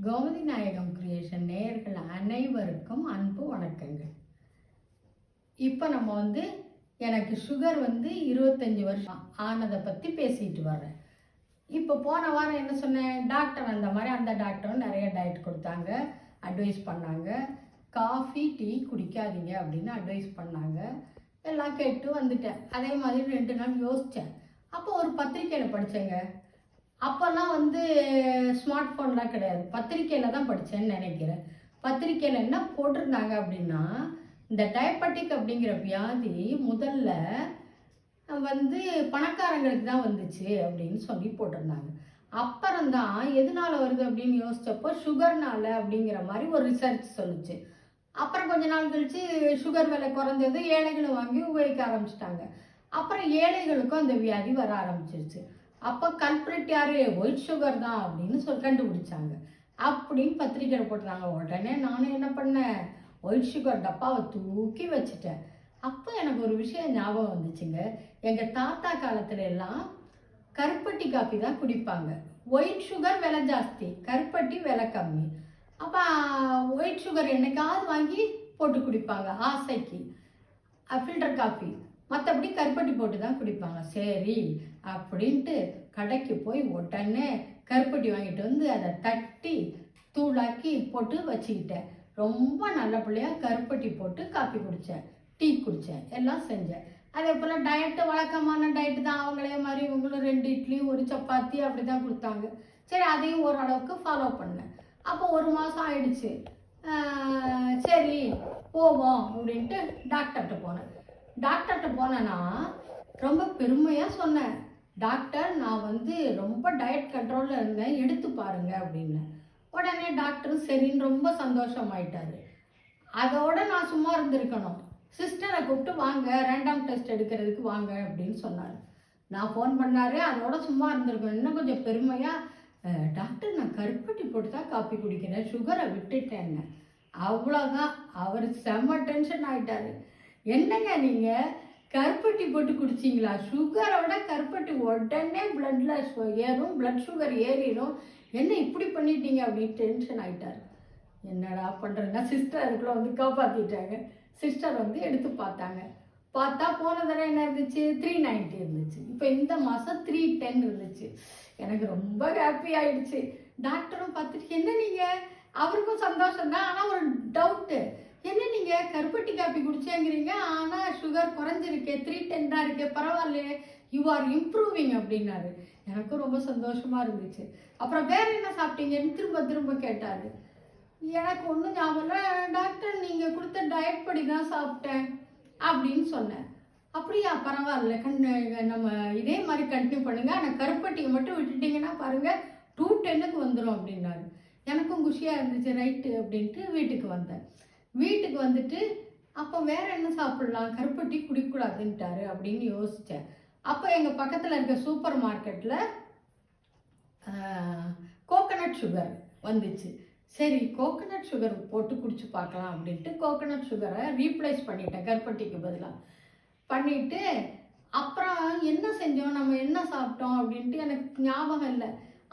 கோமதி நாயகம் கிரியேஷன் நேயர்கள் அனைவருக்கும் அன்பு வணக்கங்கள். இப்போ நம்ம எனக்கு சுகர் 25 வருஷம் ஆனதை பற்றி பேசிட்டு வர்றேன். இப்போ போன வாரம் என்ன சொன்னேன், டாக்டர் அந்த மாதிரி அந்த டாக்டரும் நிறைய டயட் கொடுத்தாங்க, அட்வைஸ் பண்ணாங்க. காஃபி டீ குடிக்காதீங்க அப்படின்னு அட்வைஸ் பண்ணாங்க. எல்லாம் கேட்டு வந்துட்டேன். அதே மாதிரி 2 நாள் யோசித்தேன். அப்போ ஒரு பத்திரிக்கையில் படித்தேங்க. அப்போல்லாம் ஸ்மார்ட் ஃபோன்லாம் கிடையாது, பத்திரிக்கையில் தான் படித்தேன்னு நினைக்கிறேன். பத்திரிக்கையில் என்ன போட்டிருந்தாங்க அப்படின்னா, இந்த டயபெட்டிக் அப்படிங்கிற வியாதி முதல்ல பணக்காரங்களுக்கு தான் வந்துச்சு அப்படின்னு சொல்லி போட்டிருந்தாங்க. அப்புறம்தான் எதனால வருது அப்படின்னு யோசிச்சப்போ சுகர்னால அப்படிங்கிற மாதிரி ஒரு ரிசர்ச் சொல்லுச்சு. அப்புறம் கொஞ்ச நாள் கழிச்சு சுகர் விலை குறைஞ்சது, ஏழைகளும் வாங்கி உபயோகிக்க ஆரம்பிச்சிட்டாங்க. அப்புறம் ஏழைகளுக்கும் அந்த வியாதி வர ஆரம்பிச்சிருச்சு. அப்போ கல்பிரேட் யாரு, ஒயிட் சுகர் தான் அப்படின்னு கண்டுபிடிச்சாங்க அப்படின்னு பத்திரிக்கையில் போட்டுறாங்க. உடனே நானும் என்ன பண்ணேன், ஒயிட் சுகர் டப்பாவை தூக்கி வச்சுட்டேன். அப்போ எனக்கு ஒரு விஷயம் ஞாபகம் வந்துச்சுங்க. எங்கள் தாத்தா காலத்துல எல்லாம் கருப்பட்டி காப்பி தான் குடிப்பாங்க. ஒயிட் சுகர் விலை ஜாஸ்தி, கருப்பட்டி விலை கம்மி. அப்போ ஒயிட் சுகர் என்னைக்காவது வாங்கி போட்டு குடிப்பாங்க ஆசைக்கு, ஃபில்டர் காஃபி. மற்றபடி கருப்பட்டி போட்டு தான் குடிப்பாங்க. சரி அப்படின்ட்டு கடைக்கு போய் உடனே கருப்பட்டி வாங்கிட்டு அதை தட்டி தூளாக்கி போட்டு வச்சுக்கிட்டேன். ரொம்ப நல்ல பிள்ளையா கருப்பட்டி போட்டு காப்பி குடித்தேன், டீ குடித்தேன், எல்லாம் செஞ்சேன். அதே போல் டயட்டு வழக்கமான டயட்டு தான். அவங்களே மாதிரி இவங்களும் 2 இட்லி 1 சப்பாத்தி அப்படி தான் கொடுத்தாங்க. சரி அதையும் ஓரளவுக்கு ஃபாலோ பண்ணேன். அப்போ 1 மாதம் ஆயிடுச்சு. சரி போவோம் அப்படின்ட்டு டாக்டர்கிட்ட போனேன். டாக்டர்கிட்ட போனேன்னா ரொம்ப பெருமையாக சொன்னேன், டாக்டர் நான் ரொம்ப டயட் கண்ட்ரோலில் இருந்தேன், எடுத்து பாருங்க அப்படின்னு. உடனே டாக்டரும் சரின்னு ரொம்ப சந்தோஷமாயிட்டாரு. அதோட நான் சும்மா இருந்திருக்கணும். சிஸ்டரை கூப்பிட்டு வாங்க ரேண்டம் டெஸ்ட் எடுக்கிறதுக்கு வாங்க அப்படின்னு சொன்னார். நான் ஃபோன் பண்ணாரு, அதோட சும்மா இருந்திருக்கணும். இன்னும் கொஞ்சம் பெருமையாக, டாக்டர் நான் கருப்பட்டி போட்டு தான் காப்பி குடிக்கிறேன், சுகரை விட்டுட்டேன்னு. அவ்வளோதான், அவர் செம்ம டென்ஷன் ஆகிட்டாரு. என்னங்க நீங்கள் கருப்பட்டி போட்டு குடிச்சிங்களா, சுகரை விட கருப்பட்டி உடனே பிளட்டில் ஏறும், பிளட் சுகர் ஏறிடும், என்ன இப்படி பண்ணிட்டீங்க அப்படின்னு டென்ஷன் ஆகிட்டார். என்னடா பண்ணுறேன்னா சிஸ்டர் அதுக்குள்ளே காப்பாற்றிட்டாங்க. சிஸ்டர் எடுத்து பார்த்தாங்க. பார்த்தா போன தடவை என்ன இருந்துச்சு, 390 இருந்துச்சு. இப்போ இந்த மாதம் 310 இருந்துச்சு. எனக்கு ரொம்ப ஹாப்பி ஆகிடுச்சு. டாக்டரும் பார்த்துட்டு என்ன நீங்கள், அவருக்கும் சந்தோஷம் தான், ஆனால் ஒரு டவுட்டு, என்ன நீங்கள் கருப்பட்டி காப்பி குடிச்சேங்கிறீங்க ஆனால் சுகர் குறைஞ்சிருக்கே, 310 தான் இருக்கே, பரவாயில்லையே, யூ ஆர் இம்ப்ரூவிங் அப்படின்னாரு. எனக்கும் ரொம்ப சந்தோஷமாக இருந்துச்சு. அப்புறம் வேறு என்ன சாப்பிட்டீங்கன்னு திரும்ப திரும்ப கேட்டார். எனக்கு ஒன்றும் ஞாபகம் இல்லை டாக்டர், நீங்கள் கொடுத்த டயட் படி தான் சாப்பிட்டேன் அப்படின்னு சொன்னேன். அப்படியா, பரவாயில்ல, நம்ம இதே மாதிரி கண்டினியூ பண்ணுங்க, ஆனால் கருப்பட்டியை மட்டும் விட்டுட்டிங்கன்னா பாருங்கள் 210க்கு வந்துடும் அப்படின்னாரு. எனக்கும் குஷியாக இருந்துச்சு. ரைட்டு அப்படின்ட்டு வீட்டுக்கு வந்தேன். வீட்டுக்கு வந்துட்டு அப்போ வேறு என்ன சாப்பிட்லாம், கருப்பட்டி குடிக்கூடாதுன்ட்டாரு அப்படின்னு யோசித்தேன். அப்போ எங்கள் பக்கத்தில் இருக்க சூப்பர் மார்க்கெட்டில் கோகனட் சுகர் வந்துச்சு. சரி கோகனட் சுகர் போட்டு குடிச்சு பார்க்கலாம் அப்படின்ட்டு கோகனட் சுகரை ரீப்ளேஸ் பண்ணிட்டேன், கருப்பட்டிக்கு பதிலாக பண்ணிவிட்டு. அப்புறம் என்ன செஞ்சோம், நம்ம என்ன சாப்பிட்டோம் அப்படின்ட்டு எனக்கு ஞாபகம் இல்லை.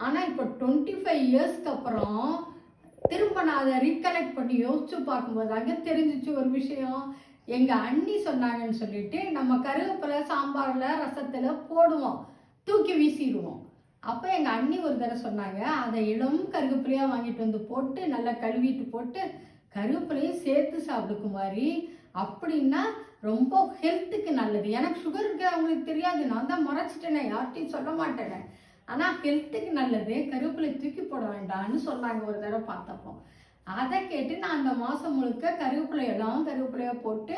ஆனால் இப்போ 25 இயர்ஸ்க்கு அப்புறம் திரும்ப நான் அதை ரீகலெக்ட் பண்ணி யோசிச்சு பார்க்கும்போது அங்கே தெரிஞ்சிச்சு ஒரு விஷயம். எங்கள் அண்ணி சொன்னாங்கன்னு சொல்லிட்டு நம்ம கருவேப்பிலை சாம்பாரில் ரசத்தில் போடுவோம், தூக்கி வீசிடுவோம். அப்போ எங்கள் அண்ணி ஒரு தடவை சொன்னாங்க, அதை இளம் கருவேப்பிலையாக வாங்கிட்டு போட்டு நல்லா கழுவிட்டு போட்டு கருவேப்பிலையும் சேர்த்து சாப்பிடு குமாரி, அப்படின்னா ரொம்ப ஹெல்த்துக்கு நல்லது. எனக்கு சுகர் இருக்கு அவங்களுக்கு தெரியாது, நான் தான் மறைச்சிட்டேனே, யார்கிட்டையும் சொல்ல மாட்டேனே, ஆனால் ஹெல்த்துக்கு நல்லது, கருவேப்பிலை தூக்கி போட வேண்டாம்னு சொன்னாங்க ஒரு தடவை பார்த்தப்போ. அதை கேட்டு நான் அந்த மாதம் முழுக்க கருவேப்பிலையாக போட்டு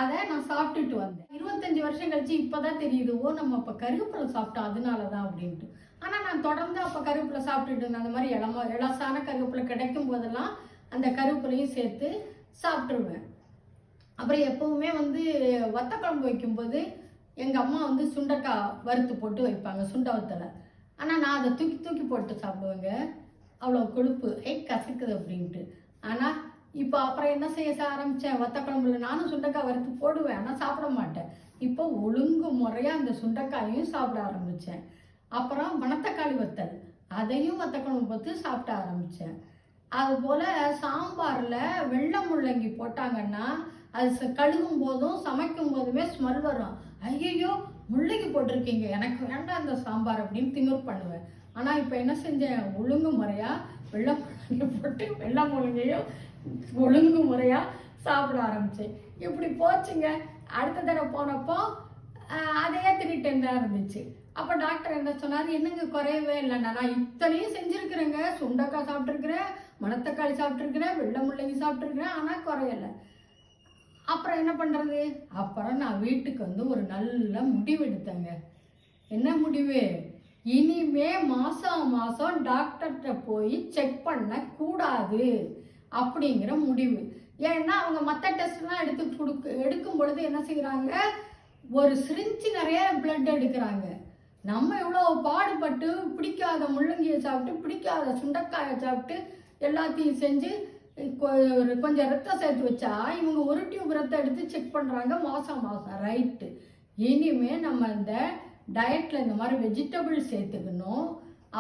அதை நான் சாப்பிட்டுட்டு வந்தேன். 25 வருஷம் கழிச்சு இப்போ தான் தெரியுது, ஓ நம்ம இப்போ கருவேப்பிலை சாப்பிட்டோம் அதனால தான் அப்படின்ட்டு. ஆனால் நான் தொடர்ந்து அப்போ கருவேப்பிலை சாப்பிட்டுட்டு இருந்தேன். அந்த மாதிரி இளசான கருவேப்பிலை கிடைக்கும் போதெல்லாம் அந்த கருவேப்பிலையும் சேர்த்து சாப்பிட்ருவேன். அப்புறம் எப்போவுமே வத்த குழம்பு வைக்கும்போது எங்கள் அம்மா சுண்டைக்காய் வறுத்து போட்டு வைப்பாங்க, சுண்டை வத்தலை. ஆனால் நான் அதை தூக்கி தூக்கி போட்டு சாப்பிடுவேங்க, அவ்வளோ கொழுப்பு, கசக்குது அப்படின்ட்டு. ஆனால் இப்போ அப்புறம் என்ன செய்ய ஆரம்பித்தேன், வத்த குழம்புல நானும் சுண்டைக்காய் வறுத்து போடுவேன், ஆனால் சாப்பிட மாட்டேன். இப்போ ஒழுங்கு முறையாக அந்த சுண்டைக்காயும் சாப்பிட ஆரம்பித்தேன். அப்புறம் மணத்தக்காளி வத்தல், அதையும் வத்தக்குழம்பு பார்த்து சாப்பிட ஆரம்பித்தேன். அதுபோல் சாம்பாரில் வெள்ளை முள்ளங்கி போட்டாங்கன்னா அது கழுகும் போதும் சமைக்கும் போதுமே ஸ்மெல் வரும். ஐயையோ முள்ளங்கி போட்டிருக்கீங்க, எனக்கு வேண்டாம் அந்த சாம்பார் அப்படின்னு திமிர் பண்ணுவேன். ஆனால் இப்போ என்ன செஞ்சேன், ஒழுங்கு முறையாக வெள்ளை முள்ளங்கி போட்டு வெள்ளை முள்ளங்கியும் ஒழுங்கு முறையாக சாப்பிட ஆரம்பித்தேன். இப்படி போச்சுங்க. அடுத்த தடவை போனப்போ அதே திடீர்னு தான் இருந்துச்சு. அப்போ டாக்டர் என்ன சொன்னார், என்னங்க குறையவே இல்லைண்ணா, நான் இத்தனையும் செஞ்சுருக்குறேங்க, சுண்டக்காய் சாப்பிட்ருக்குறேன், மணத்தக்காளி சாப்பிட்ருக்குறேன், வெள்ளை முள்ளங்கி சாப்பிட்ருக்குறேன், ஆனால் குறையலை. அப்புறம் என்ன பண்ணுறது, அப்புறம் நான் வீட்டுக்கு வந்து ஒரு நல்ல முடிவு எடுத்தேங்க. என்ன முடிவு, இனிமே மாதம் மாதம் டாக்டர்கிட்ட போய் செக் பண்ணக்கூடாது அப்படிங்கிற முடிவு. ஏன்னா அவங்க மற்ற டெஸ்ட்லாம் எடுக்கும் பொழுது என்ன செய்கிறாங்க, ஒரு சிரிஞ்சு நிறைய பிளட் எடுக்கிறாங்க. நம்ம எவ்வளோ பாடுபட்டு பிடிக்காத முள்ளங்கியை சாப்பிட்டு பிடிக்காத சுண்டைக்காயை சாப்பிட்டு எல்லாத்தையும் செஞ்சு கொஞ்சம் ரத்தம் சேர்த்து வச்சா இவங்க ஒரு டியூப் ரத்தம் எடுத்து செக் பண்ணுறாங்க மாதம் மாதம். ரைட்டு, இனிமே நம்ம இந்த டயட்டில் இந்த மாதிரி வெஜிடபிள் சேர்த்துக்கணும்.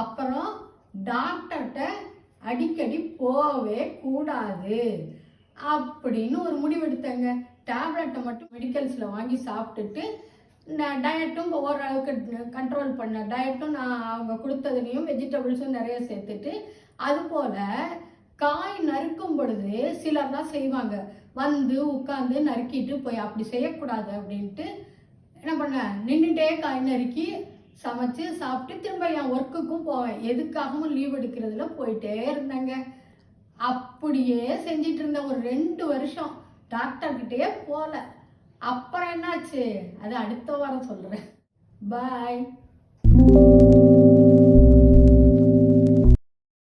அப்புறம் டாக்டர்கிட்ட அடிக்கடி போகவே கூடாது அப்படின்னு ஒரு முடிவெடுத்தேங்க. டேப்லெட்டை மட்டும் மெடிக்கல்ஸில் வாங்கி சாப்பிட்டுட்டு டயட்டும் ஓரளவுக்கு கண்ட்ரோல் பண்ண, டயட்டும் நான் அவங்க கொடுத்ததுலேயும் வெஜிடபிள்ஸும் நிறைய சேர்த்துட்டு, அதுபோல் காய் நறுக்கும் பொழுது சிலர் தான் செய்வாங்க, வந்து உட்காந்து நறுக்கிட்டு போய், அப்படி செய்யக்கூடாது அப்படின்ட்டு என்ன பண்ணேன், நின்றுட்டே காய் நறுக்கி சமைச்சு சாப்பிட்டு திரும்ப என் ஒர்க்குக்கும் போவேன். எதுக்காகவும் லீவ் எடுக்கிறதுல போயிட்டே இருந்தேங்க. அப்படியே செஞ்சிட்டு இருந்தேன் ஒரு 2 வருஷம். டாக்டர்கிட்டயே போகல. அப்புறம் என்னாச்சு, அது அடுத்த வாரம் சொல்கிறேன். பாய்.